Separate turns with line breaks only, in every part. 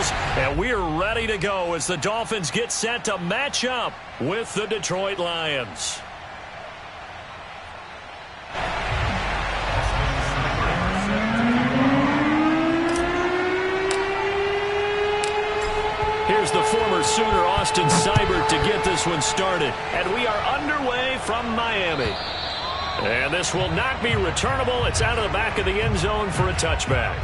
whistles, and we're ready to go as the Dolphins get set to match up with the Detroit Lions. Here's the former Sooner, Austin Seibert, to get this one started. And we are underway from Miami. And this will not be returnable. It's out of the back of the end zone for a touchback.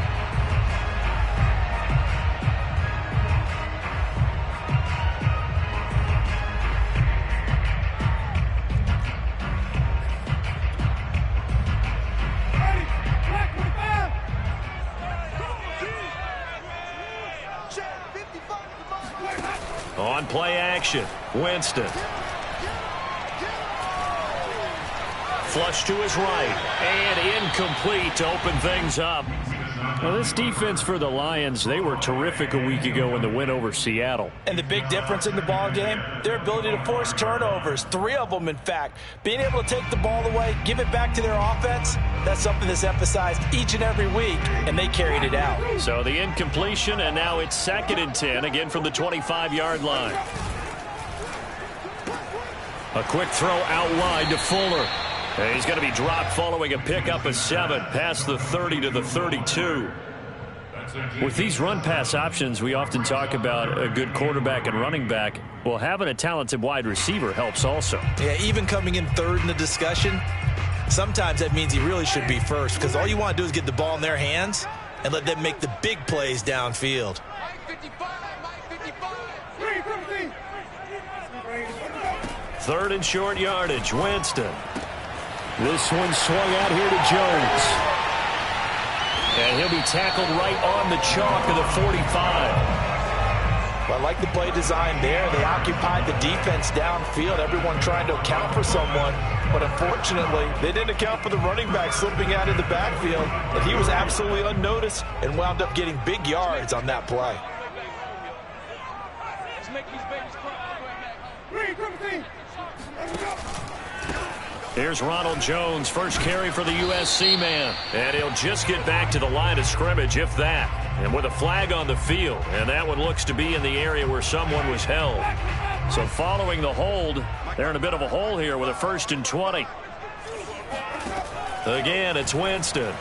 On play action, Winston. Flush to his right, and incomplete to open things up. Well, this defense for the Lions, they were terrific a week ago in the win over Seattle.
And the big difference in the ball game, their ability to force turnovers, 3 of them in fact. Being able to take the ball away, give it back to their offense, that's something that's emphasized each and every week, and they carried it out.
So the incompletion, and now it's 2nd and 10, again from the 25-yard line. A quick throw out wide to Fuller. And he's going to be dropped following a pickup of 7 past the 30 to the 32. With these run-pass options, we often talk about a good quarterback and running back. Well, having a talented wide receiver helps also.
Yeah, even coming in 3rd in the discussion, sometimes that means he really should be first, because all you want to do is get the ball in their hands and let them make the big plays downfield.
3rd and short yardage, Winston. This one swung out here to Jones. And he'll be tackled right on the chalk of the 45.
Well, I like the play design there. They occupied the defense downfield, everyone trying to account for someone. But unfortunately, they didn't account for the running back slipping out in the backfield. And he was absolutely unnoticed and wound up getting big yards on that play.
Here's Ronald Jones, first carry for the USC man. And he'll just get back to the line of scrimmage, if that. And with a flag on the field. And that one looks to be in the area where someone was held. So following the hold, they're in a bit of a hole here with a 1st and 20. Again, it's Winston.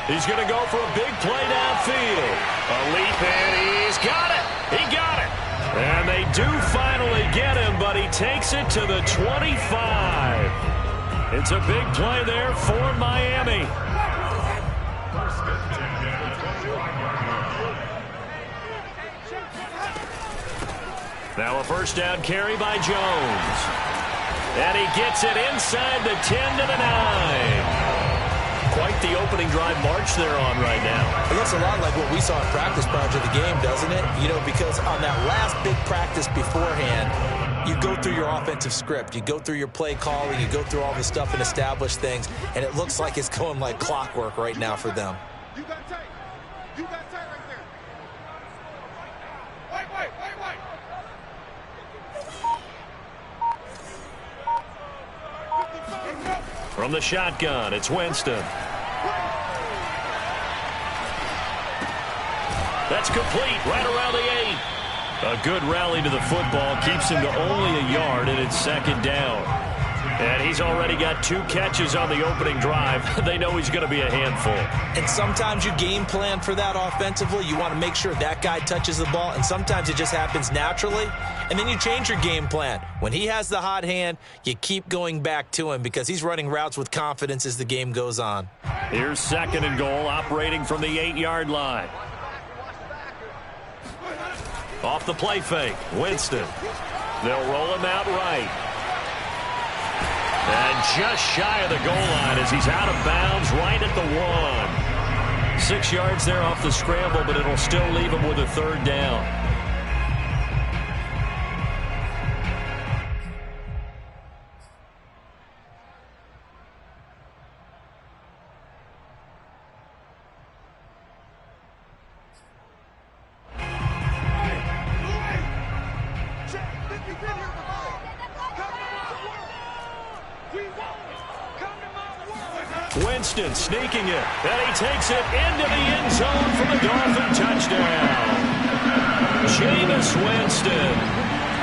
He's going to go for a big play downfield. A leap, and he's got it. He got it. And they do finally get him, but he takes it to the 25. It's a big play there for Miami. Now a 1st down carry by Jones. And he gets it inside the 10 to the 9. Quite the opening drive march they're on right now.
It looks a lot like what we saw in practice prior to the game, doesn't it? You know, because on that last big practice beforehand, you go through your offensive script. You go through your play calling. You go through all the stuff and establish things. And it looks like it's going like clockwork right now for them.
You got tight. You got tight right there. Wait.
From the shotgun, it's Winston. That's complete right around the 8. A good rally to the football keeps him to only a yard, and it's 2nd down. And he's already got 2 catches on the opening drive. They know he's going to be a handful.
And sometimes you game plan for that offensively. You want to make sure that guy touches the ball, and sometimes it just happens naturally. And then you change your game plan. When he has the hot hand, you keep going back to him because he's running routes with confidence as the game goes on.
Here's 2nd and goal, operating from the 8-yard line. Off the play fake, Winston. They'll roll him out right. And just shy of the goal line as he's out of bounds right at the 1. 6 yards there off the scramble, but it'll still leave him with a 3rd down. Winston sneaking it, and he takes it into the end zone for the Dolphin touchdown. Jameis Winston,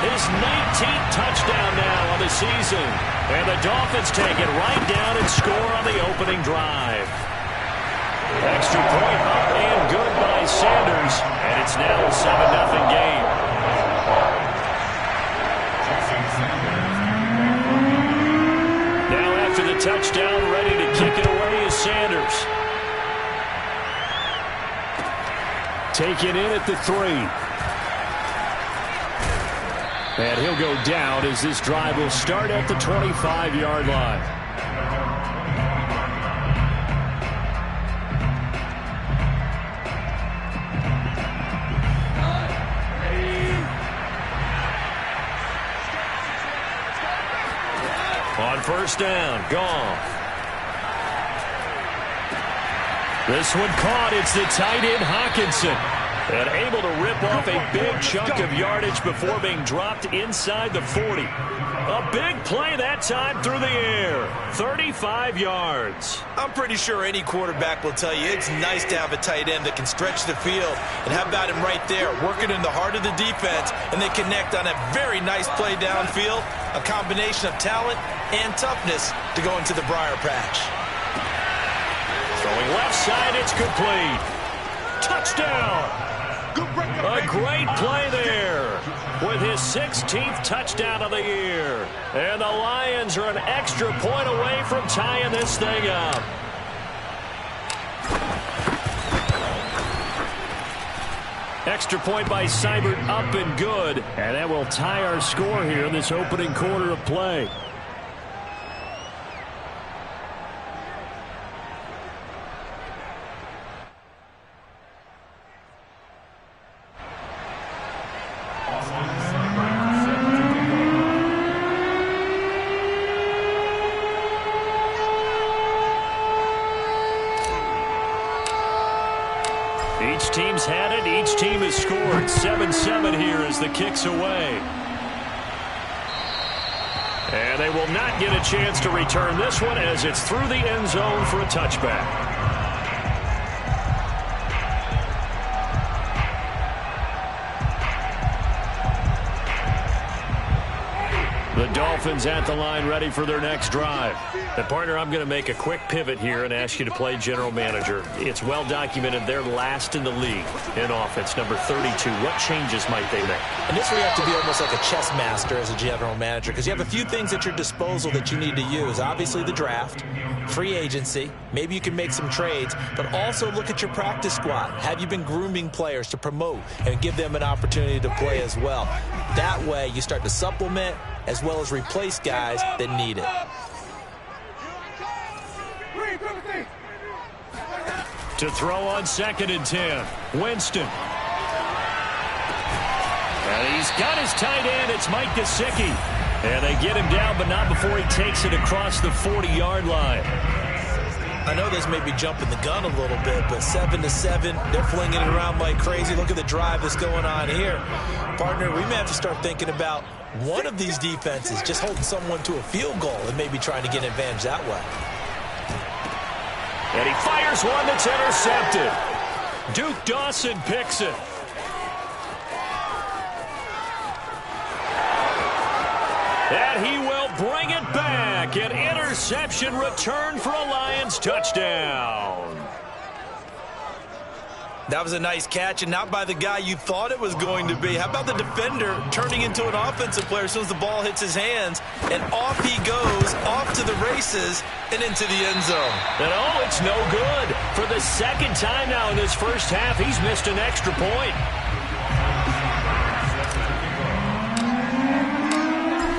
his 19th touchdown now on the season. And the Dolphins take it right down and score on the opening drive. Extra point up and good by Sanders, and it's now a 7-0 game. Now after the touchdown, ready to kick it away is Sanders. Taken in at the 3. And he'll go down as this drive will start at the 25-yard line. On first down, Goff. This one caught. It's the tight end, Hockenson. And able to rip off a big chunk of yardage before being dropped inside the 40. A big play that time through the air. 35 yards.
I'm pretty sure any quarterback will tell you it's nice to have a tight end that can stretch the field. And how about him right there, working in the heart of the defense, and they connect on a very nice play downfield. A combination of talent and toughness to go into the briar patch.
Throwing left side, it's complete. Touchdown. A great play there with his 16th touchdown of the year. And the Lions are an extra point away from tying this thing up. Extra point by Seibert, up and good. And that will tie our score here in this opening quarter of play. Each team's had it. Each team has scored. 7-7 here as the kick's away. And they will not get a chance to return this one as it's through the end zone for a touchback. The Dolphins at the line ready for their next drive. And partner, I'm going to make a quick pivot here and ask you to play general manager. It's well documented they're last in the league in offense, number 32. What changes might they make?
And this where you have to be almost like a chess master as a general manager, because you have a few things at your disposal that you need to use. Obviously the draft, free agency, maybe you can make some trades, but also look at your practice squad. Have you been grooming players to promote and give them an opportunity to play as well? That way you start to supplement as well as replace guys that need it.
To throw on 2nd and 10, Winston. And he's got his tight end. It's Mike Gesicki. And they get him down, but not before he takes it across the 40-yard line.
I know this may be jumping the gun a little bit, but 7-7, they're flinging it around like crazy. Look at the drive that's going on here. Partner, we may have to start thinking about one of these defenses just holding someone to a field goal and maybe trying to get an advantage that way.
And he fires one that's intercepted. Duke Dawson picks it. And he will bring it back. An interception return for a Lions touchdown.
That was a nice catch, and not by the guy you thought it was going to be. How about the defender turning into an offensive player as soon as the ball hits his hands, and off he goes, off to the races, and into the end zone.
And oh, it's no good. For the second time now in this first half, he's missed an extra point.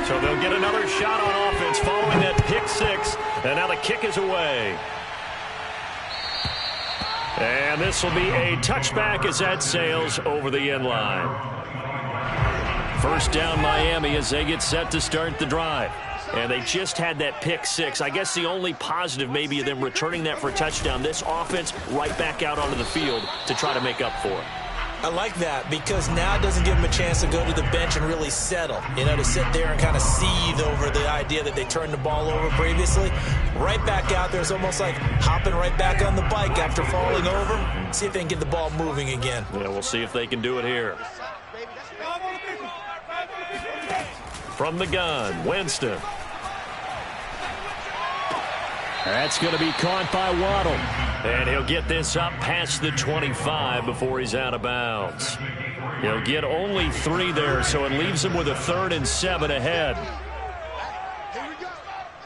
So they'll get another shot on offense following that pick six, and now the kick is away. And this will be a touchback as that sails over the end line. First down Miami as they get set to start the drive. And they just had that pick six. I guess the only positive maybe of them returning that for a touchdown. This offense right back out onto the field to try to make up for it.
I like that because now it doesn't give them a chance to go to the bench and really settle. You know, to sit there and kind of seethe over the idea that they turned the ball over previously. Right back out there. It's almost like hopping right back on the bike after falling over. See if they can get the ball moving again.
Yeah, we'll see if they can do it here. From the gun, Winston. That's going to be caught by Waddle. And he'll get this up past the 25 before he's out of bounds. He'll get only 3 there, so it leaves him with a 3rd and 7 ahead.
Here we go.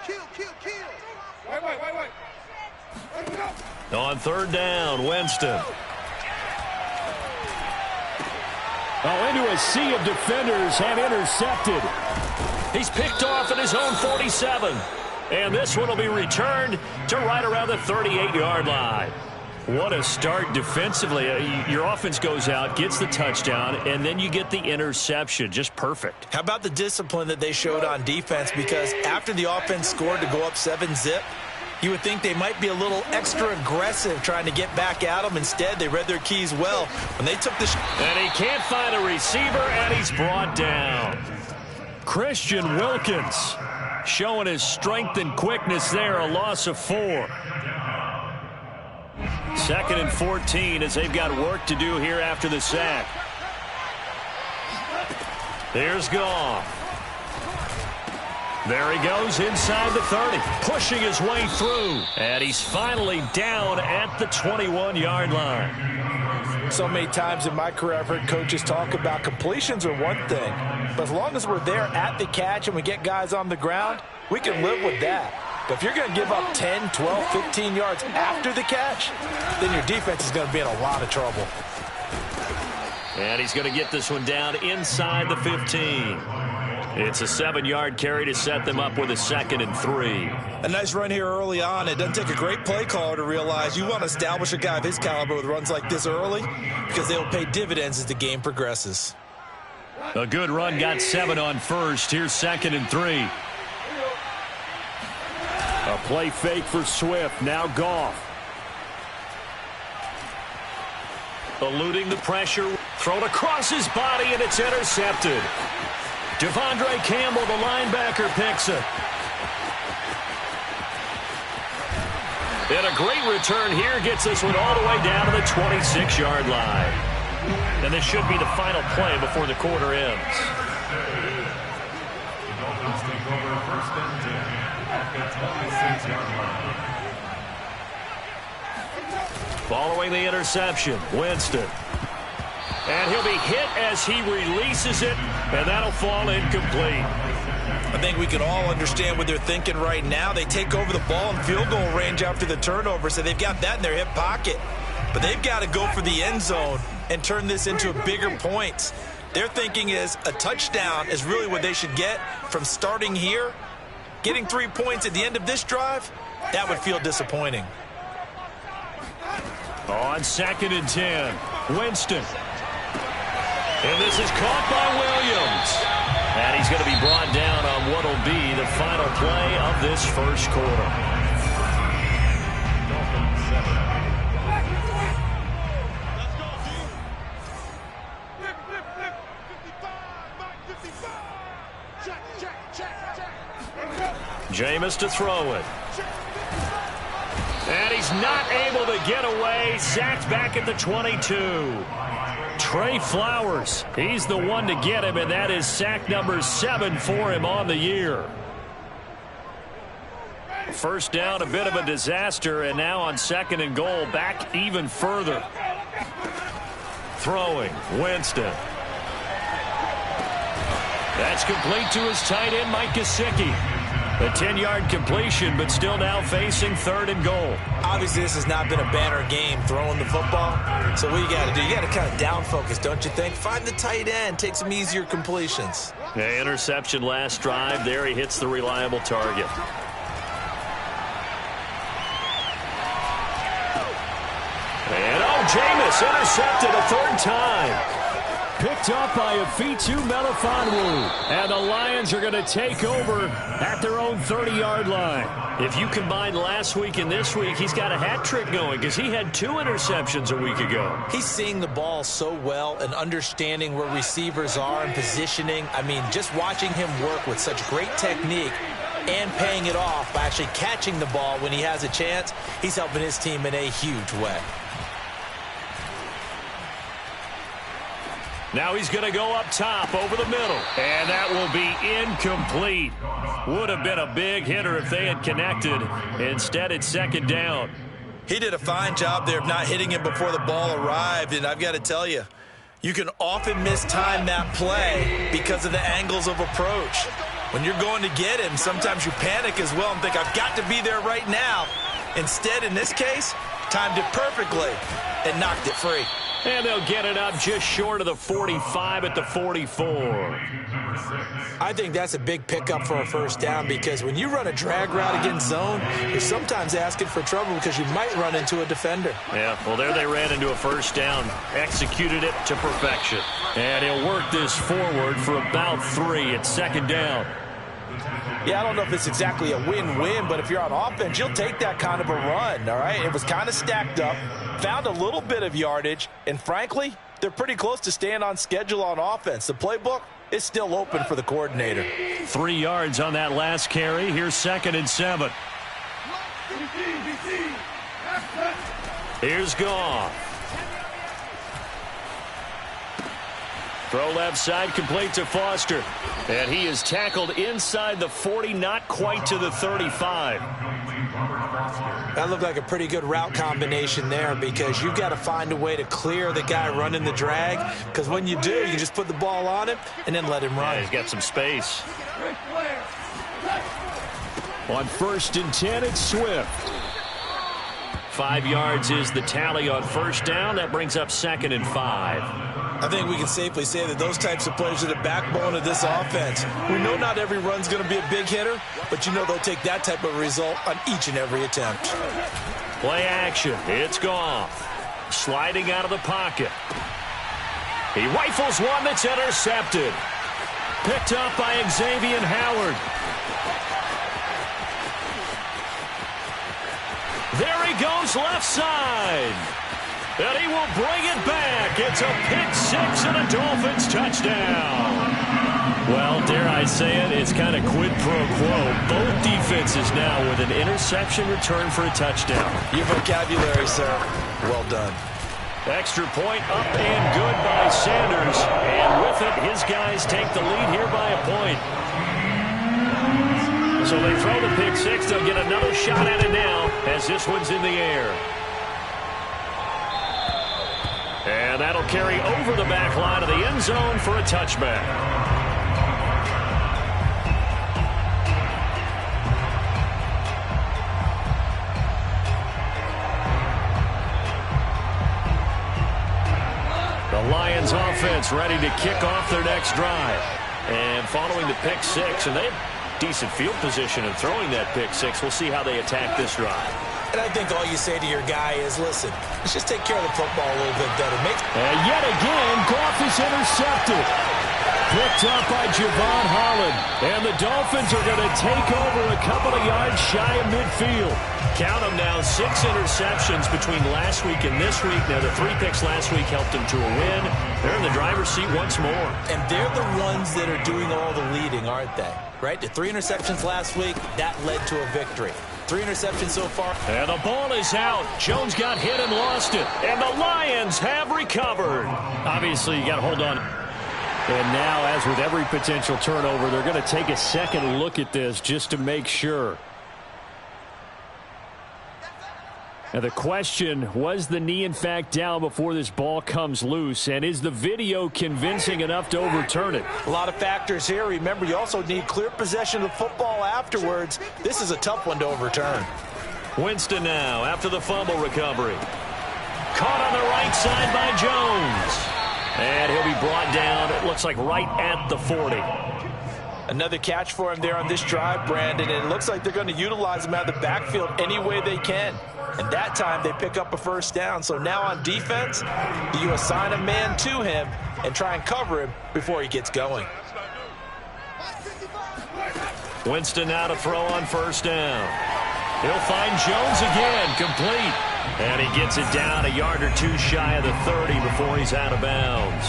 Kill. Wait.
On 3rd down, Winston. Oh, into a sea of defenders and intercepted. He's picked off at his own 47. And this one will be returned to right around the 38-yard line. What a start defensively. Your offense goes out, gets the touchdown, and then you get the interception. Just perfect.
How about the discipline that they showed on defense? Because after the offense scored to go up 7-zip, you would think they might be a little extra aggressive trying to get back at them. Instead, they read their keys well. When they took the
and he can't find a receiver, and he's brought down. Christian Wilkins showing his strength and quickness there, a loss of 4. 2nd and 14 as they've got work to do here after the sack. Here's Goff. There he goes inside the 30, pushing his way through. And he's finally down at the 21-yard line.
So many times in my career I've heard coaches talk about completions are one thing, but as long as we're there at the catch and we get guys on the ground, we can live with that. But if you're going to give up 10, 12, 15 yards after the catch, then your defense is going to be in a lot of trouble.
And he's going to get this one down inside the 15. It's a 7-yard carry to set them up with a 2nd and 3.
A nice run here early on. It doesn't take a great play caller to realize you want to establish a guy of his caliber with runs like this early because they'll pay dividends as the game progresses.
A good run, got 7 on first. Here's 2nd and 3. A play fake for Swift. Now Goff. Eluding the pressure. Thrown across his body, and it's intercepted. Devondre Campbell, the linebacker, picks it. And a great return here gets this one all the way down to the 26-yard line. And this should be the final play before the quarter ends. Following the interception, Winston. And he'll be hit as he releases it, and that'll fall incomplete.
I think we can all understand what they're thinking right now. They take over the ball in field goal range after the turnover, so they've got that in their hip pocket. But they've got to go for the end zone and turn this into a bigger point. Their thinking is a touchdown is really what they should get from starting here. Getting 3 points at the end of this drive, that would feel disappointing.
On 2nd and 10, Winston. And this is caught by Williams. And he's going to be brought down on what will be the final play of this first quarter. Jameis to throw it. And he's not able to get away. Sacked back at the 22. Trey Flowers, he's the one to get him, and that is sack number 7 for him on the year. First down, a bit of a disaster, and now on 2nd and goal, back even further. Throwing, Winston. That's complete to his tight end, Mike Gesicki. A 10-yard completion, but still now facing 3rd and goal.
Obviously, this has not been a banner game throwing the football. So what you got to do, you got to kind of down focus, don't you think? Find the tight end, take some easier completions.
Yeah, interception last drive. There he hits the reliable target. And Jameis intercepted a 3rd time. Picked up by Afitu Melifonwu. And the Lions are going to take over at their own 30-yard line. If you combine last week and this week, he's got a hat trick going because he had 2 interceptions a week ago.
He's seeing the ball so well and understanding where receivers are and positioning. I mean, just watching him work with such great technique and paying it off by actually catching the ball when he has a chance, he's helping his team in a huge way.
Now he's going to go up top over the middle. And that will be incomplete. Would have been a big hitter if they had connected. Instead, it's second down.
He did a fine job there of not hitting him before the ball arrived. And I've got to tell you, you can often mistime that play because of the angles of approach. When you're going to get him, sometimes you panic as well and think, I've got to be there right now. Instead, in this case, timed it perfectly and knocked it free.
And they'll get it up just short of the 45 at the 44.
I think that's a big pickup for a first down because when you run a drag route against zone, you're sometimes asking for trouble because you might run into a defender.
Yeah, well, there they ran into a first down, executed it to perfection. And he'll work this forward for about 3 at second down.
Yeah, I don't know if it's exactly a win-win, but if you're on offense, you'll take that kind of a run, all right? It was kind of stacked up, found a little bit of yardage, and frankly, they're pretty close to staying on schedule on offense. The playbook is still open for the coordinator.
3 yards on that last carry. Here's 2nd and 7. Here's Goff. Throw left side, complete to Foster. And he is tackled inside the 40, not quite to the 35.
That looked like a pretty good route combination there because you've got to find a way to clear the guy running the drag because when you do, you just put the ball on him and then let him run.
Yeah, he's got some space. On 1st and 10, it's Swift. 5 yards is the tally on first down. That brings up 2nd and 5.
I think we can safely say that those types of players are the backbone of this offense. We know not every run's going to be a big hitter, but you know they'll take that type of result on each and every attempt.
Play action. It's Goff. Sliding out of the pocket. He rifles one that's intercepted. Picked up by Xavier Howard. There he goes left side. And he will bring it back. It's a pick-6 and a Dolphins touchdown. Well, dare I say it, it's kind of quid pro quo. Both defenses now with an interception return for a touchdown.
Your vocabulary, sir. Well done.
Extra point up and good by Sanders. And with it, his guys take the lead here by a point. So they throw the pick-6. They'll get another shot at it now as this one's in the air. And that'll carry over the back line of the end zone for a touchback. The Lions offense ready to kick off their next drive. And following the pick-6, and they have decent field position in throwing that pick-6. We'll see how they attack this drive.
And I think all you say to your guy is, listen, let's just take care of the football a little bit better.
And yet again, Goff is intercepted. Picked up by Javon Holland. And the Dolphins are going to take over a couple of yards shy of midfield. Count them now, 6 interceptions between last week and this week. Now, the 3 picks last week helped them to a win. They're in the driver's seat once more.
And they're the ones that are doing all the leading, aren't they? Right? The 3 interceptions last week, that led to a victory. 3 interceptions so far.
And the ball is out. Jones got hit and lost it. And the Lions have recovered. Obviously, you got to hold on. And now, as with every potential turnover, they're going to take a second look at this just to make sure. Now the question, was the knee in fact down before this ball comes loose? And is the video convincing enough to overturn it?
A lot of factors here. Remember, you also need clear possession of the football afterwards. This is a tough one to overturn.
Winston now after the fumble recovery. Caught on the right side by Jones. And he'll be brought down, it looks like right at the 40.
Another catch for him there on this drive, Brandon. And it looks like they're going to utilize him out of the backfield any way they can. And that time they pick up a first down. So now on defense, you assign a man to him and try and cover him before he gets going.
Winston now to throw on first down. He'll find Jones again, complete. And he gets it down a yard or two shy of the 30 before he's out of bounds.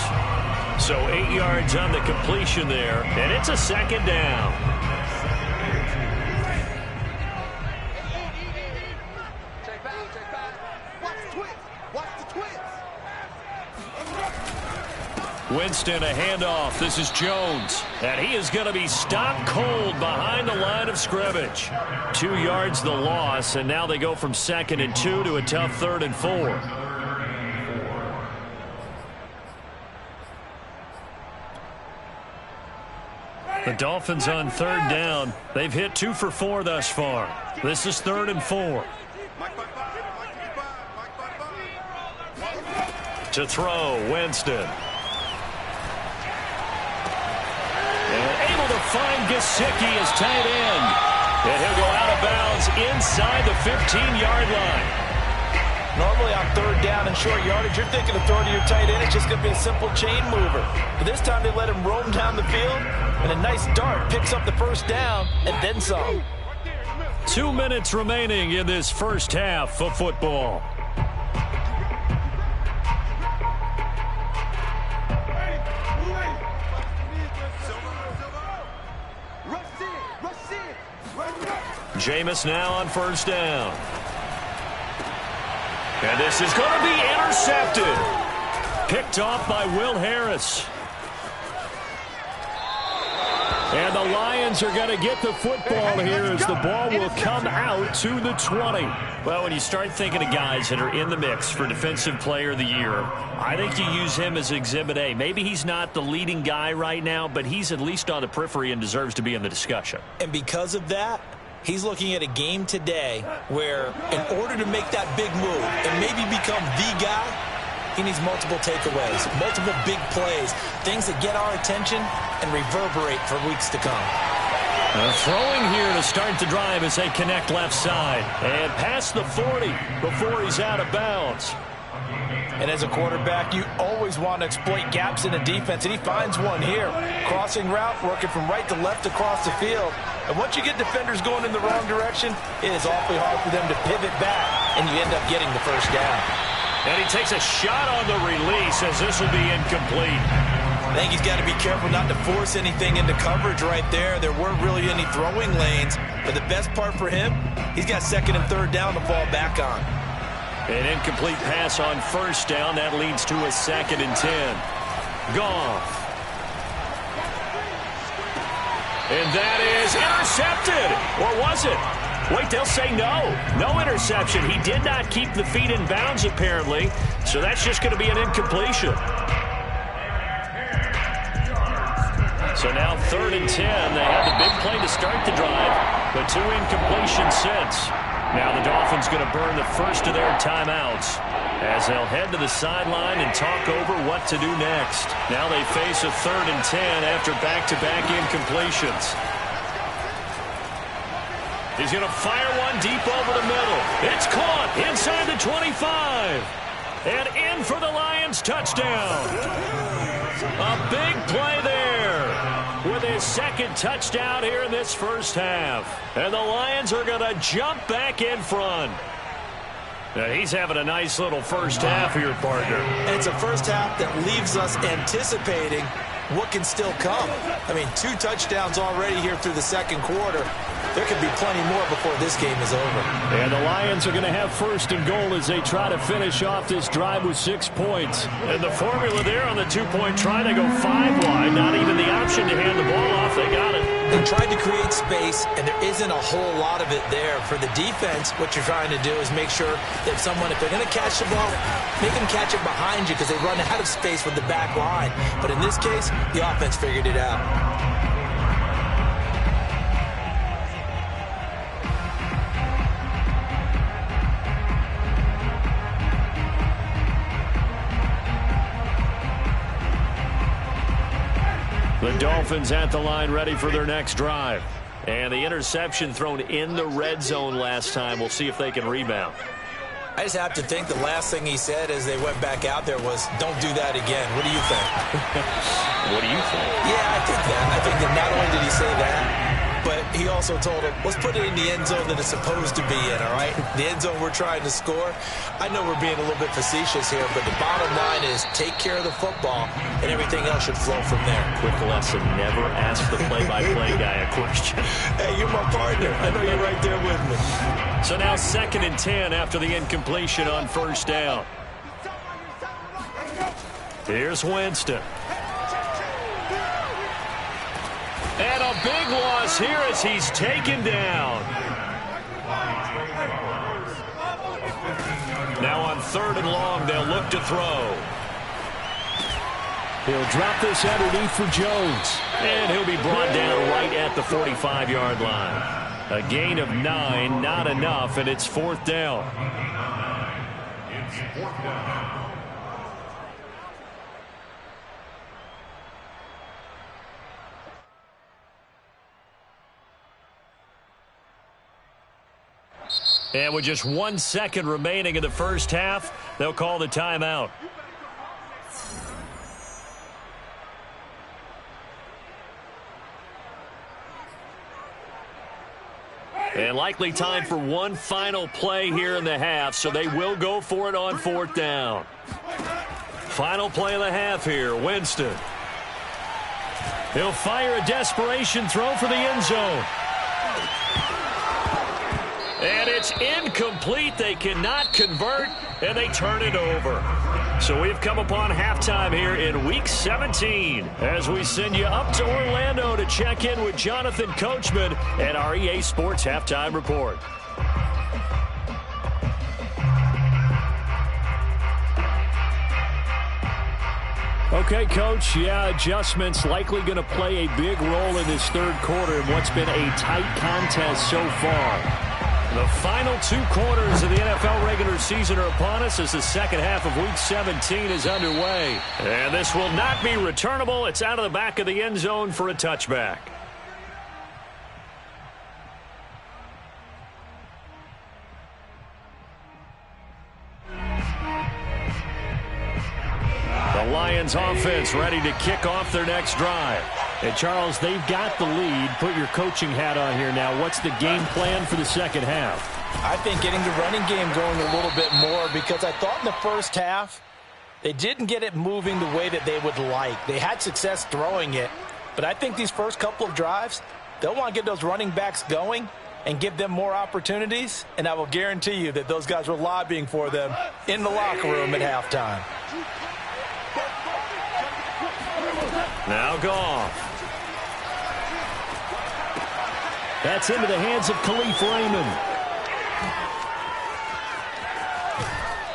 So 8 yards on the completion there, and it's a second down. Winston, a handoff. This is Jones. And he is going to be stopped cold behind the line of scrimmage. 2 yards the loss, and now they go from 2nd and 2 to a tough 3rd and 4. The Dolphins on 3rd down. They've hit 2 for 4 thus far. This is 3rd and 4. To throw, Winston. And able to find Gesicki as tight end. And he'll go out of bounds inside the 15-yard line.
Normally on 3rd down and short yardage, you're thinking of throwing to your tight end. It's just going to be a simple chain mover. But this time they let him roam down the field, and a nice dart picks up the first down and then some.
2 minutes remaining in this first half of football. Jameis now on first down. And this is going to be intercepted. Picked off by Will Harris. And the Lions are going to get the football here as the ball will come out to the 20. Well, when you start thinking of guys that are in the mix for Defensive Player of the Year, I think you use him as Exhibit A. Maybe he's not the leading guy right now, but he's at least on the periphery and deserves to be in the discussion.
And because of that, he's looking at a game today where in order to make that big move and maybe become the guy, he needs multiple takeaways, multiple big plays, things that get our attention and reverberate for weeks to come.
Throwing here to start the drive as they connect left side. And past the 40 before he's out of bounds.
And as a quarterback, you always want to exploit gaps in the defense, and he finds one here. Crossing route, working from right to left across the field. And once you get defenders going in the wrong direction, it is awfully hard for them to pivot back, and you end up getting the first down.
And he takes a shot on the release as this will be incomplete.
I think he's got to be careful not to force anything into coverage right there. There weren't really any throwing lanes, but the best part for him, he's got 2nd and 3rd down to fall back on.
An incomplete pass on first down. That leads to a 2nd and 10. Goff. And that is intercepted. Or was it? Wait, they'll say no. No interception. He did not keep the feet in bounds, apparently. So that's just going to be an incompletion. So now 3rd and 10. They had the big play to start the drive, but 2 incompletions since. Now the Dolphins going to burn the first of their timeouts as they'll head to the sideline and talk over what to do next. Now they face a 3rd and 10 after back-to-back incompletions. He's going to fire one deep over the middle. It's caught inside the 25. And in for the Lions touchdown. A big play there with his 2nd touchdown here in this first half. And the Lions are going to jump back in front. Now he's having a nice little first half here, partner.
And it's a first half that leaves us anticipating what can still come. I mean, 2 touchdowns already here through the 2nd quarter. There could be plenty more before this game is over.
And the Lions are going to have 1st and goal as they try to finish off this drive with 6 points. And the formula there on the 2-point try, they go 5 wide. Not even the option to hand the ball off. They got it.
They tried to create space, and there isn't a whole lot of it there. For the defense, what you're trying to do is make sure that if they're going to catch the ball, make them catch it behind you because they run out of space with the back line. But in this case, the offense figured it out.
The Dolphins at the line ready for their next drive. And the interception thrown in the red zone last time. We'll see if they can rebound.
I just have to think the last thing he said as they went back out there was, don't do that again. What do you think?
What do you think?
Yeah, I think that. I think that not only did he say that, but he also told him, let's put it in the end zone that it's supposed to be in, all right? The end zone we're trying to score. I know we're being a little bit facetious here, but the bottom line is take care of the football, and everything else should flow from there.
Quick lesson, never ask the play-by-play guy a question.
Hey, you're my partner. I know you're right there with me.
So now 2nd and 10 after the incompletion on first down. Here's Winston. And a big loss here as he's taken down. Now on 3rd and long, they'll look to throw. He'll drop this underneath for Jones. And he'll be brought down right at the 45-yard line. A gain of 9, not enough, and it's 4th down. And with just 1 second remaining in the first half, they'll call the timeout. And likely time for one final play here in the half, so they will go for it on 4th down. Final play of the half here, Winston. He'll fire a desperation throw for the end zone. And it's incomplete. They cannot convert, and they turn it over. So we've come upon halftime here in Week 17 as we send you up to Orlando to check in with Jonathan Coachman and our EA Sports Halftime Report. Okay, Coach, adjustments likely going to play a big role in this 3rd quarter in what's been a tight contest so far. The final 2 quarters of the NFL regular season are upon us as the second half of Week 17 is underway. And this will not be returnable. It's out of the back of the end zone for a touchback. The Lions offense ready to kick off their next drive. And Charles, they've got the lead. Put your coaching hat on here now. What's the game plan for the second half?
I think getting the running game going a little bit more, because I thought in the first half they didn't get it moving the way that they would like. They had success throwing it, but I think these first couple of drives, they'll want to get those running backs going and give them more opportunities, and I will guarantee you that those guys were lobbying for them in the locker room at halftime.
Now Goff. That's into the hands of Khalif Raymond.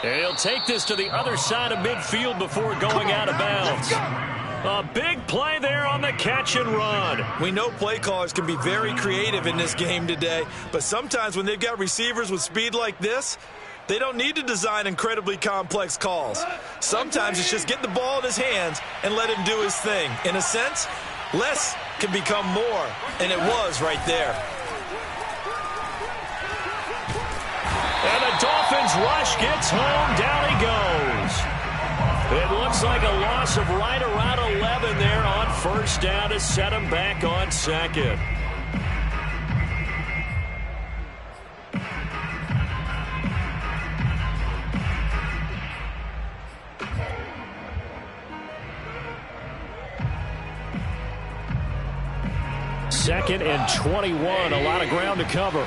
And he'll take this to the other side of midfield before going out of bounds. A big play there on the catch and run.
We know play callers can be very creative in this game today, but sometimes when they've got receivers with speed like this, they don't need to design incredibly complex calls. Sometimes it's just get the ball in his hands and let him do his thing. In a sense, less can become more, and it was right there.
And the Dolphins rush gets home. Down he goes. It looks like a loss of right around 11 there on first down to set him back on 2nd. Second and 21, a lot of ground to cover.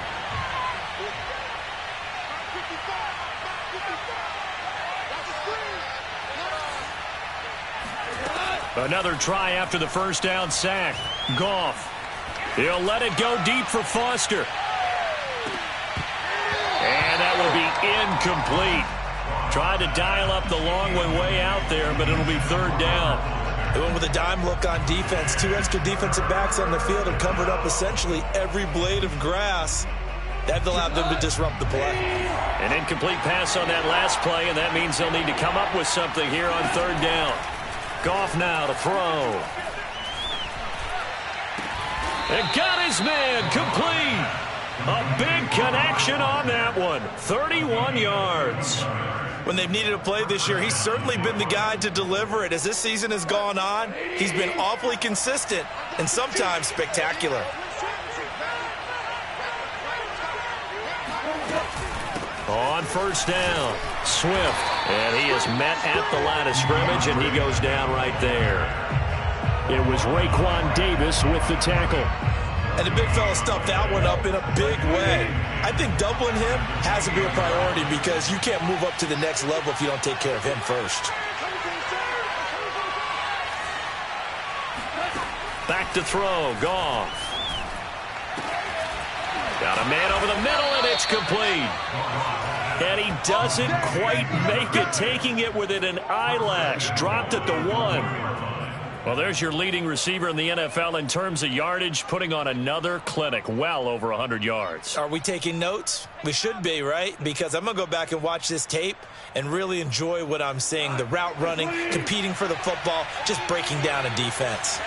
Another try after the first down sack. Goff. He'll let it go deep for Foster. And that will be incomplete. Tried to dial up the long way out there, but it'll be 3rd down.
They went with a dime look on defense. 2 extra defensive backs on the field and covered up essentially every blade of grass. That allowed them to disrupt the play.
An incomplete pass on that last play, and that means they'll need to come up with something here on 3rd down. Goff now to throw. And got his man complete. A big connection on that one. 31 yards.
When they've needed a play this year, he's certainly been the guy to deliver it. As this season has gone on, he's been awfully consistent and sometimes spectacular.
On first down, Swift. And he is met at the line of scrimmage, and he goes down right there. It was Raekwon Davis with the tackle.
And the big fella stuffed that one up in a big way. I think doubling him has to be a priority because you can't move up to the next level if you don't take care of him first.
Back to throw, Goff. Got a man over the middle, and it's complete. And he doesn't quite make it, taking it within an eyelash. Dropped at the 1. Well, there's your leading receiver in the NFL in terms of yardage, putting on another clinic, well over 100 yards.
Are we taking notes? We should be, right? Because I'm going to go back and watch this tape and really enjoy what I'm seeing. The route running, competing for the football, just breaking down a defense.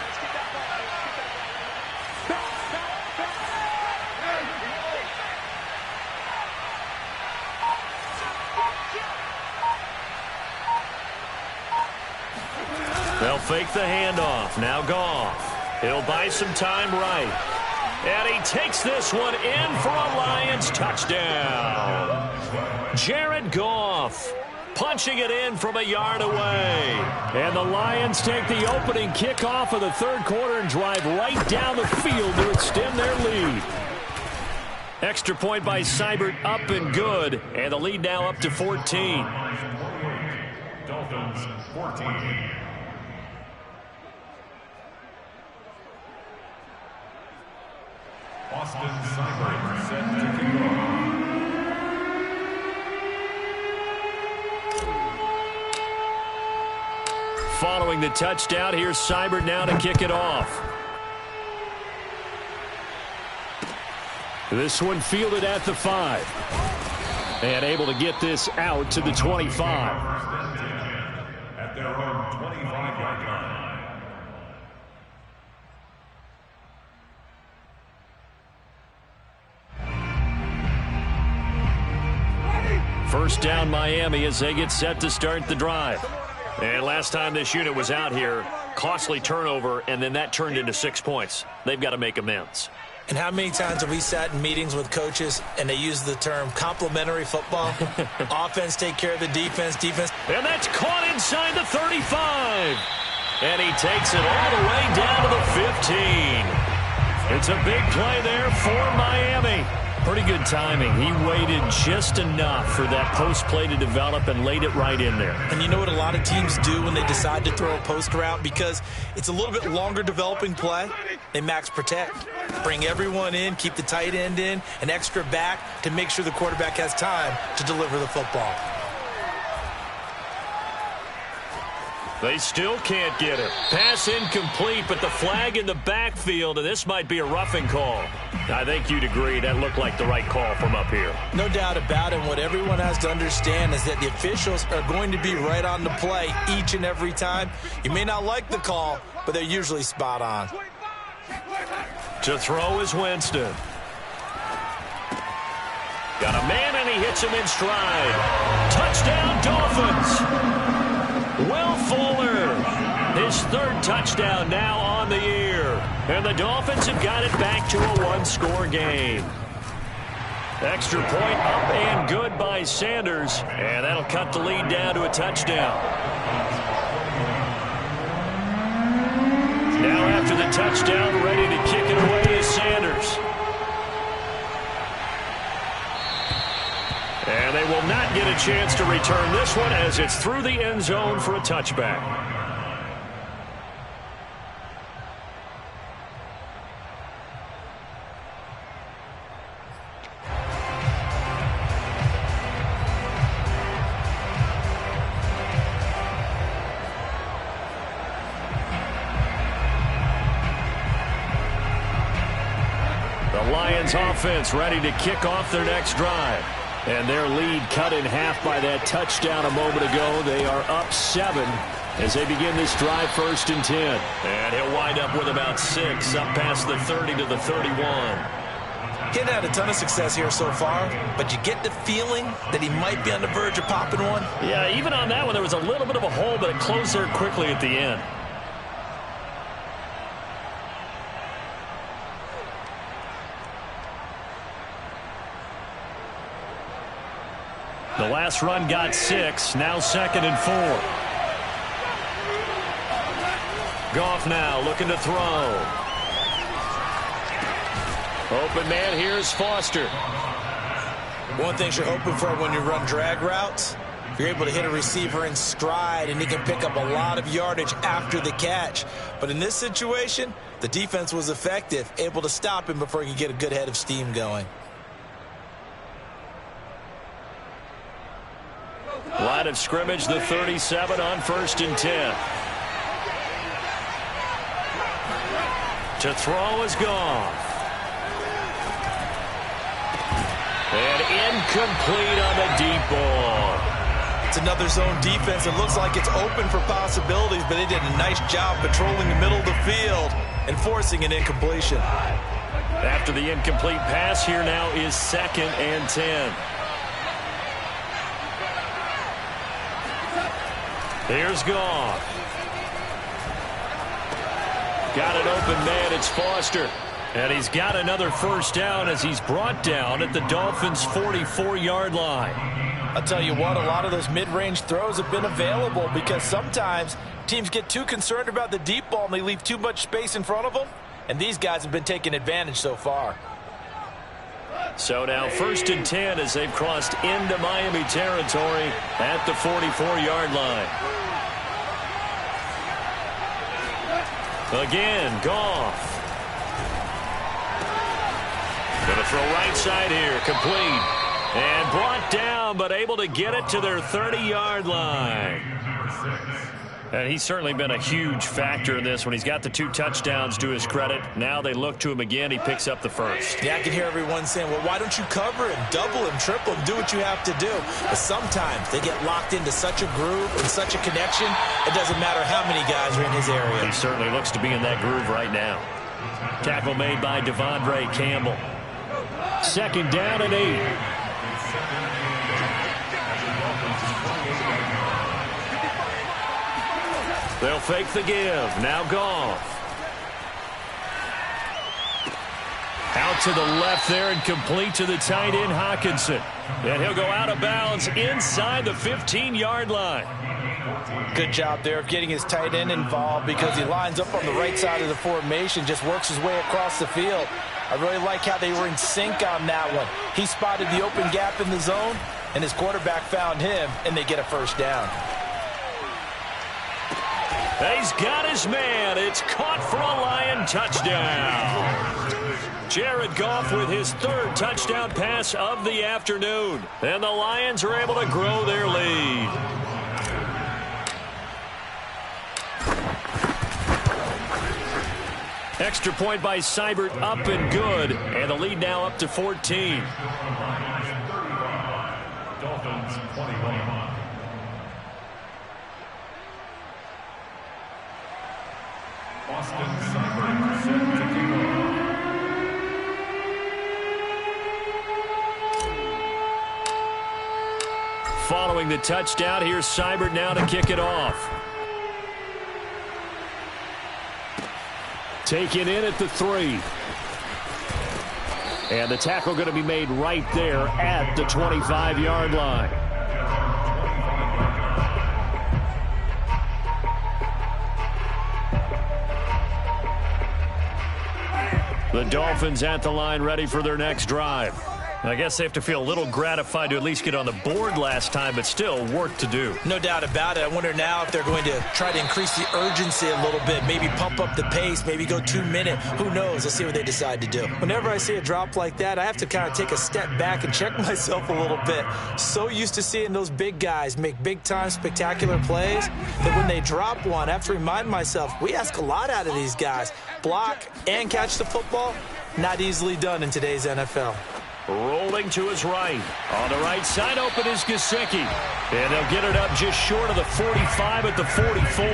They'll fake the handoff. Now Goff. He'll buy some time right. And he takes this one in for a Lions touchdown. Jared Goff punching it in from a yard away. And the Lions take the opening kickoff of the third quarter and drive right down the field to extend their lead. Extra point by Seibert, up and good. And the lead now up to 14.
Dolphins 14. Austin Seibert set to kick off.
Following the touchdown, here's Seibert now to kick it off. This one fielded at the 5. And able to get this out to the 25.
At their own 25-yard line.
First down Miami as they get set to start the drive. And last time this unit was out here, costly turnover, and then that turned into 6 points. They've got to make amends.
And how many times have we sat in meetings with coaches and they use the term complementary football? Offense take care of the defense, defense.
And that's caught inside the 35. And he takes it all the way down to the 15. It's a big play there for Miami. Pretty good timing. He waited just enough for that post play to develop and laid it right in there.
And you know what a lot of teams do when they decide to throw a post route? Because it's a little bit longer developing play. They max protect. Bring everyone in, keep the tight end in, an extra back to make sure the quarterback has time to deliver the football.
They still can't get it. Pass incomplete, but the flag in the backfield, and this might be a roughing call. I think you'd agree that looked like the right call from up here.
No doubt about it. What everyone has to understand is that the officials are going to be right on the play each and every time. You may not like the call, but they're usually spot on.
To throw is Winston. Got a man, and he hits him in stride. Touchdown, Dolphins. Will Fuller, his third touchdown now on the year. And the Dolphins have got it back to a one-score game. Extra point up and good by Sanders. And that'll cut the lead down to a touchdown. Now after the touchdown, ready to kick it away is Sanders. And they will not get a chance to return this one as it's through the end zone for a touchback. The Lions offense ready to kick off their next drive. And their lead cut in half by that touchdown a moment ago. They are up 7 as they begin this drive, 1st and 10. And he'll wind up with about 6, up past the 30 to the 31.
He hadn't had a ton of success here so far, but you get the feeling that he might be on the verge of popping one.
Yeah, even on that one, there was a little bit of a hole, but it closed there quickly at the end. The last run got 6, now 2nd and 4. Goff now looking to throw. Open man, here's Foster.
One thing you're hoping for when you run drag routes, you're able to hit a receiver in stride, and he can pick up a lot of yardage after the catch. But in this situation, the defense was effective, able to stop him before he could get a good head of steam going.
Line of scrimmage, the 37 on 1st and 10. To throw is Goff. And incomplete on the deep ball.
It's another zone defense. It looks like it's open for possibilities, but they did a nice job patrolling the middle of the field and forcing an incompletion.
After the incomplete pass, here now is 2nd and 10. Here's Goff. Got an open man. It's Foster. And he's got another first down as he's brought down at the Dolphins' 44-yard line.
I'll tell you what, a lot of those mid-range throws have been available because sometimes teams get too concerned about the deep ball and they leave too much space in front of them. And these guys have been taking advantage so far.
So now 1st and 10 as they've crossed into Miami territory at the 44-yard line. Again, Goff. Going to throw right side here, complete. And brought down, but able to get it to their 30-yard line. And he's certainly been a huge factor in this when he's got the 2 touchdowns to his credit. Now they look to him again. He picks up the first.
Yeah, I can hear everyone saying, well, why don't you cover him, double him, triple him, do what you have to do. But sometimes they get locked into such a groove and such a connection, it doesn't matter how many guys are in his area.
He certainly looks to be in that groove right now. Tackle made by Devondre Campbell. 2nd down and 8. They'll fake the give. Now Goff. Out to the left there and complete to the tight end, Hockenson. And he'll go out of bounds inside the 15-yard line.
Good job there of getting his tight end involved because he lines up on the right side of the formation, just works his way across the field. I really like how they were in sync on that one. He spotted the open gap in the zone, and his quarterback found him, and they get a first down.
He's got his man. It's caught for a Lion touchdown. Jared Goff with his 3rd touchdown pass of the afternoon. And the Lions are able to grow their lead. Extra point by Seibert, up and good. And the lead now up to 14.
Dolphins 21. Austin Seibert set to kick off.
Following the touchdown, here's Seibert now to kick it off. Taken in at the 3. And the tackle going to be made right there at the 25-yard line. The Dolphins at the line, ready for their next drive. I guess they have to feel a little gratified to at least get on the board last time, but still work to do.
No doubt about it. I wonder now if they're going to try to increase the urgency a little bit, maybe pump up the pace, maybe go 2 minute. Who knows? Let's see what they decide to do. Whenever I see a drop like that, I have to kind of take a step back and check myself a little bit. So used to seeing those big guys make big-time spectacular plays that when they drop one, I have to remind myself, we ask a lot out of these guys. Block and catch the football, not easily done in today's NFL.
Rolling to his right. On the right side, open is Gesicki. And they'll get it up just short of the 45 at the 44.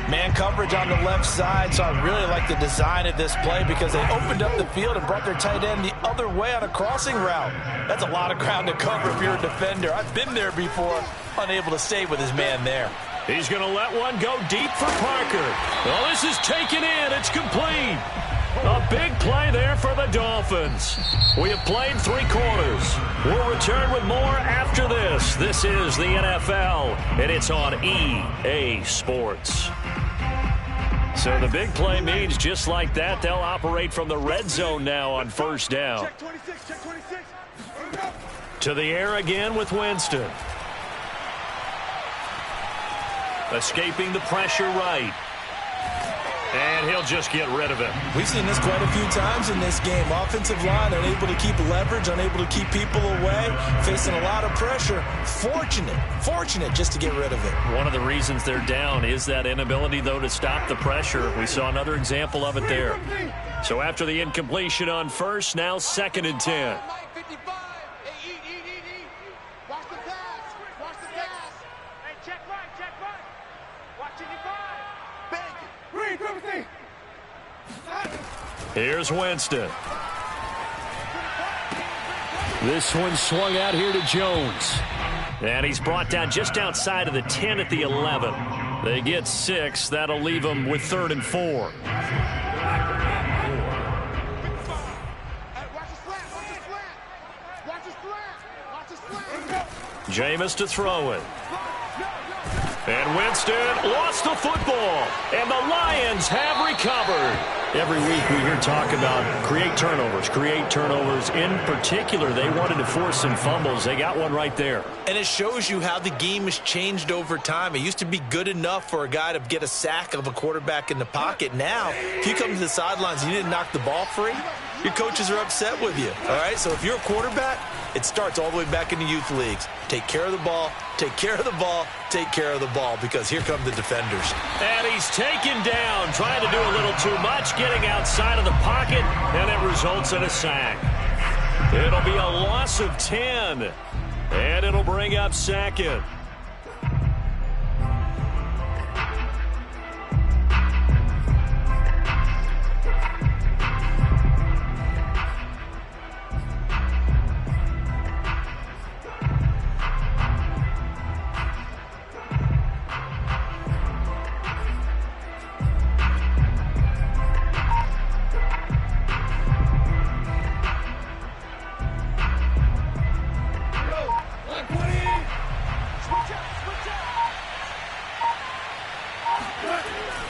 Man coverage on the left side, so I really like the design of this play because they opened up the field and brought their tight end the other way on a crossing route. That's a lot of ground to cover if you're a defender. I've been there before, unable to stay with his man there.
He's going to let one go deep for Parker. Well, this is taken in. It's complete. A big play there for the Dolphins. We have played 3 quarters. We'll return with more after this. This is the NFL, and it's on EA Sports. So the big play means just like that, they'll operate from the red zone now on first down.
Check 26, check 26.
To the air again with Winston. Escaping the pressure right. And he'll just get rid of it.
We've seen this quite a few times in this game. Offensive line unable to keep leverage, unable to keep people away, facing a lot of pressure. Fortunate just to get rid of it.
One of the reasons they're down is that inability, though, to stop the pressure. We saw another example of it there. So after the incompletion on first, now 2nd and 10.
Watch the pass. Watch the pass. Hey, check right. Watching your five. Bang. Read, everything.
Here's Winston. This one swung out here to Jones. And he's brought down just outside of the 10 at the 11. They get 6. That'll leave them with 3rd and 4. Jameis to throw it. And Winston lost the football. And the Lions have recovered. Every week we hear talk about create turnovers. In particular, they wanted to force some fumbles. They got one right there.
And it shows you how the game has changed over time. It used to be good enough for a guy to get a sack of a quarterback in the pocket. Now, if you come to the sidelines and you didn't knock the ball free, your coaches are upset with you. All right, so if you're a quarterback, it starts all the way back in the youth leagues. Take care of the ball, take care of the ball, take care of the ball, because here come the defenders.
And he's taken down, trying to do a little too much, getting outside of the pocket, and it results in a sack. It'll be a loss of 10, and it'll bring up 2nd.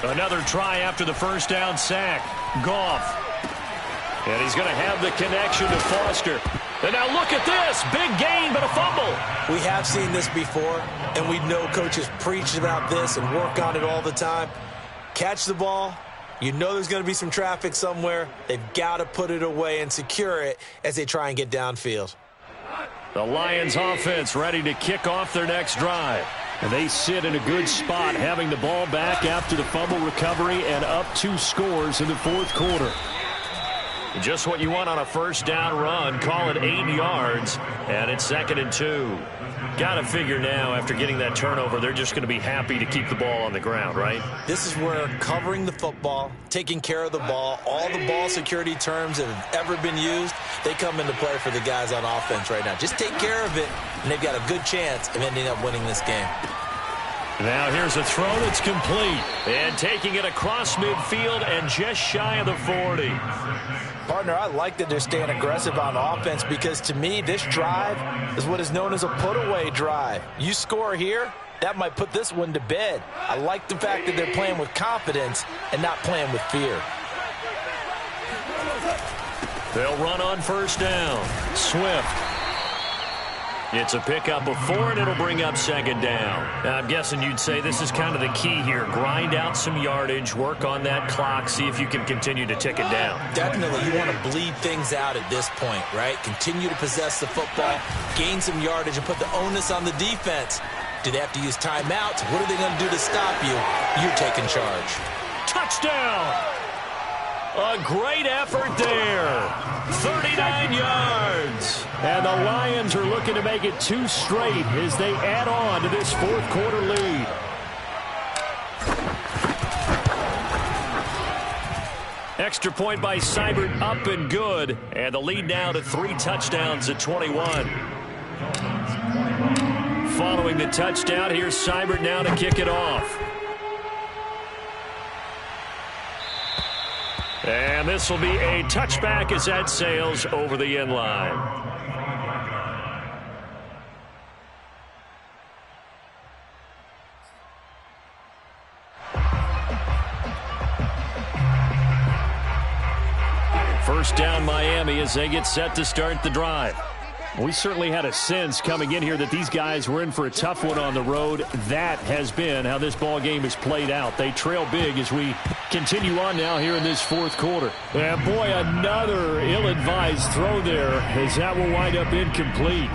Another try after the first down sack. Goff. And he's going to have the connection to Foster. And now look at this. Big gain, but a fumble.
We have seen this before, and we know coaches preach about this and work on it all the time. Catch the ball. You know there's going to be some traffic somewhere. They've got to put it away and secure it as they try and get downfield.
The Lions offense ready to kick off their next drive. And they sit in a good spot, having the ball back after the fumble recovery and up 2 scores in the 4th quarter. Just what you want on a first down run. Call it 8 yards, and it's 2nd and 2. Got to figure now, after getting that turnover, they're just going to be happy to keep the ball on the ground, right?
This is where covering the football, taking care of the ball, all the ball security terms that have ever been used, they come into play for the guys on offense right now. Just take care of it, and they've got a good chance of ending up winning this game.
Now here's a throw that's complete. And taking it across midfield and just shy of the 40.
Partner, I like that they're staying aggressive on offense because, to me, this drive is what is known as a put-away drive. You score here, that might put this one to bed. I like the fact that they're playing with confidence and not playing with fear.
They'll run on first down. Swift. It's a pickup of 4, and it'll bring up 2nd down. Now, I'm guessing you'd say this is kind of the key here. Grind out some yardage, work on that clock, see if you can continue to tick it down.
Definitely. You want to bleed things out at this point, right? Continue to possess the football, gain some yardage, and put the onus on the defense. Do they have to use timeouts? What are they going to do to stop you? You're taking charge.
Touchdown! A great effort there. 39 yards. And the Lions are looking to make it 2 straight as they add on to this 4th quarter lead. Extra point by Seibert, up and good. And the lead now to 3 touchdowns at 21. Following the touchdown, here's Seibert now to kick it off. And this will be a touchback as that sails over the end line. First down Miami as they get set to start the drive. We certainly had a sense coming in here that these guys were in for a tough one on the road. That has been how this ball game has played out. They trail big as we continue on now here in this fourth quarter. And boy, another ill-advised throw there as that will wind up incomplete.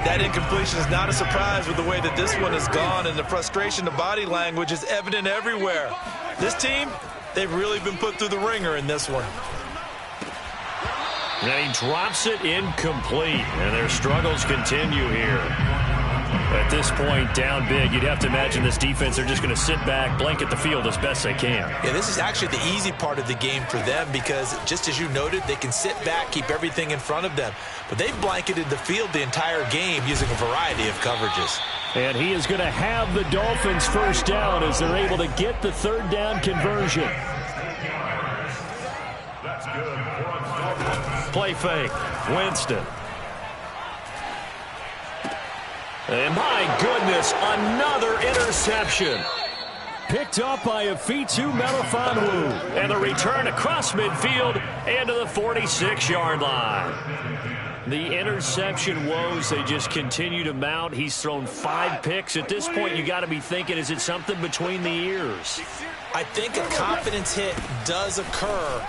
That incompletion is not a surprise with the way that this one has gone, and the frustration, the body language is evident everywhere. This team, they've really been put through the ringer in this one.
And he drops it incomplete, and their struggles continue here. At this point, down big, you'd have to imagine this defense, they're just going to sit back, blanket the field as best they can.
Yeah, this is actually the easy part of the game for them because, just as you noted, they can sit back, keep everything in front of them. But they've blanketed the field the entire game using a variety of coverages.
And he is going to have the Dolphins first down as they're able to get the third down conversion.
That's good.
Play fake. Winston. And my goodness, another interception. Picked up by Afitu Melifonwu. And the return across midfield and to the 46-yard line. The interception woes, they just continue to mount. He's thrown 5 picks. At this point, you got to be thinking, is it something between the ears?
I think a confidence hit does occur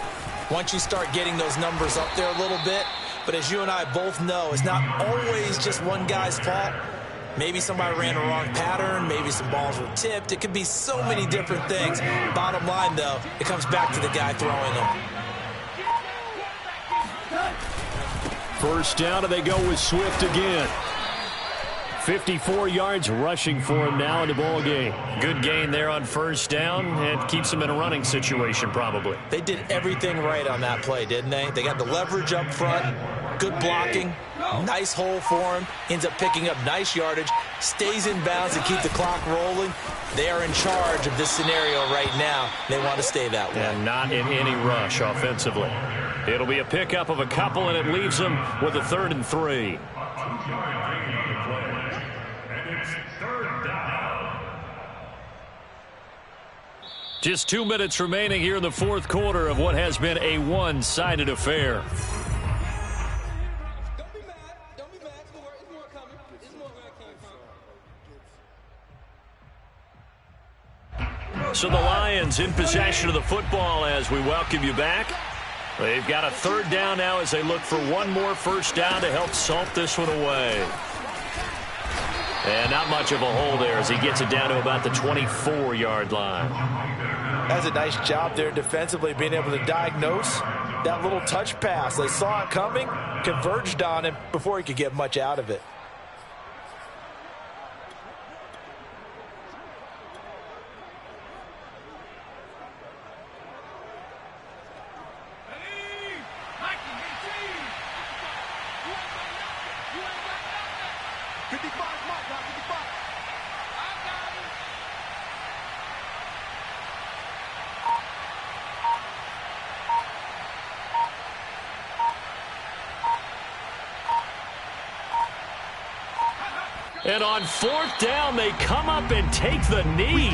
once you start getting those numbers up there a little bit. But as you and I both know, it's not always just one guy's fault. Maybe somebody ran a wrong pattern. Maybe some balls were tipped. It could be so many different things. Bottom line, though, it comes back to the guy throwing them.
First down, and they go with Swift again. 54 yards rushing for him now in the ball game. Good gain there on first down, and keeps him in a running situation probably.
They did everything right on that play, didn't they? They got the leverage up front, good blocking, nice hole for him, ends up picking up nice yardage, stays in bounds and keep the clock rolling. They are in charge of this scenario right now. They want to stay that way.
And not in any rush offensively. It'll be a pickup of a couple, and it leaves them with a 3rd and 3. Just 2 minutes remaining here in the fourth quarter of what has been a one-sided affair.
Don't be mad. Don't be mad. It's more coming. It's more where it came from.
So the Lions in possession of the football as we welcome you back. They've got a 3rd down now as they look for one more first down to help salt this one away. And not much of a hole there as he gets it down to about the 24-yard line.
That's a nice job there defensively, being able to diagnose that little touch pass. They saw it coming, converged on him before he could get much out of it.
And on 4th down, they come up and take the knee.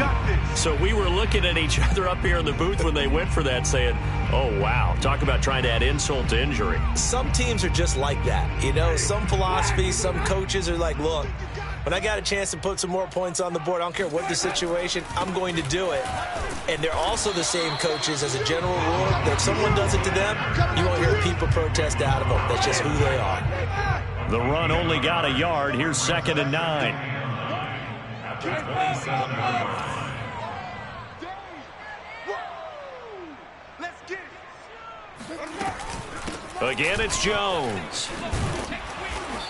So we were looking at each other up here in the booth when they went for that saying, oh, wow. Talk about trying to add insult to injury.
Some teams are just like that. You know, some philosophies, some coaches are like, look, when I got a chance to put some more points on the board, I don't care what the situation, I'm going to do it. And they're also the same coaches as a general rule that if someone does it to them, you won't hear people protest out of them. That's just who they are.
The run only got a yard. Here's 2nd and 9. Again, it's Jones.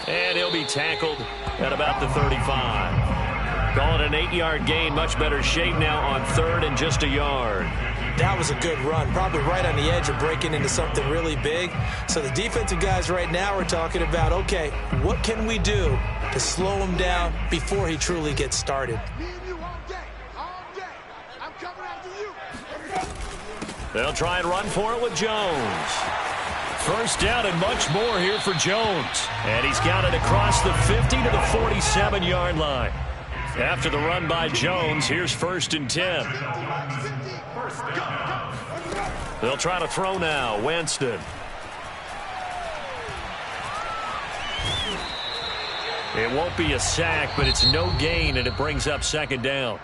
And he'll be tackled at about the 35. Call it an 8-yard gain. Much better shape now on 3rd and just a yard.
That was a good run, probably right on the edge of breaking into something really big. So the defensive guys right now are talking about, okay, what can we do to slow him down before he truly gets started?
Me and you all day. All day. I'm coming after you.
They'll try and run for it with Jones. First down and much more here for Jones. And he's got it across the 50 to the 47-yard line. After the run by Jones, here's 1st and 10. They'll try to throw now. Winston. It won't be a sack, but it's no gain, and it brings up 2nd down.